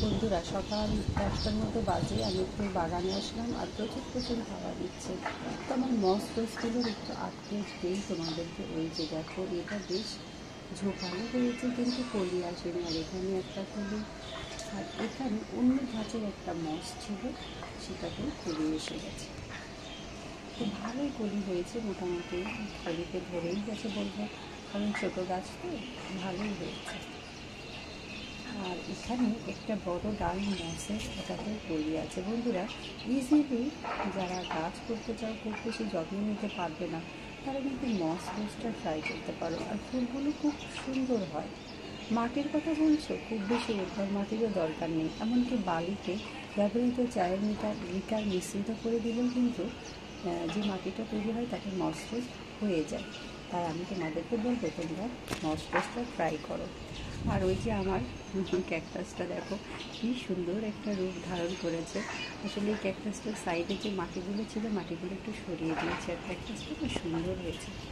বন্ধুরা সকাল 10টার মতো বাজে আমি একটু বাগানে আসলাম আর প্রচুর হাওয়া দিচ্ছে। তো আমার মস রোজগুলোর একটু আপডেট দিই তোমাদেরকে। ওই যে দেখো, এটা বেশ ঝোপালো হয়েছে কিন্তু কলি আসেনি। আর এখানে একটা কলি, আর এখানে অন্য ধাঁচের একটা মস ছিল, সেটাতেও কলি এসে গেছে। তো ভালোই কলি হয়েছে মোটামুটি, কলিতে ধরেই গেছে বলবো, কারণ ছোটো গাছ তো ভালোই হয়েছে। আর এখানে একটা বড় ডাল মসের, এটাতেও কলি আছে। বন্ধুরা, ইজিলি যারা গাছ করতে চাও, খুব বেশি যত্ন নিতে পারবে না, তারা কিন্তু মস রোজটা ট্রাই করতে পারো। আর ফুলগুলো খুব সুন্দর হয়। মাটির কথা বলছো, খুব বেশি উর্বর মাটিরও দরকার নেই। এমনকি বালিতে ব্যবহৃত চায়ের লিকার মিশ্রিত করে দিলেও কিন্তু যে মাটিটা তৈরি হয় তাতে মস রোজ হয়ে যায়। তাই আমি তোমাদেরকে বলবো, তোমরা মস রোজটা ট্রাই করো। আর ওই যে আমার ক্যাকটাসটা দেখো, কি সুন্দর একটা রূপ ধারণ করেছে। আসলে এই ক্যাকটাসটার সাইডে যে মাটিগুলো ছিল, মাটিগুলো একটু সরিয়ে দিয়েছে, আর ক্যাকটাসটা খুব সুন্দর হয়েছে।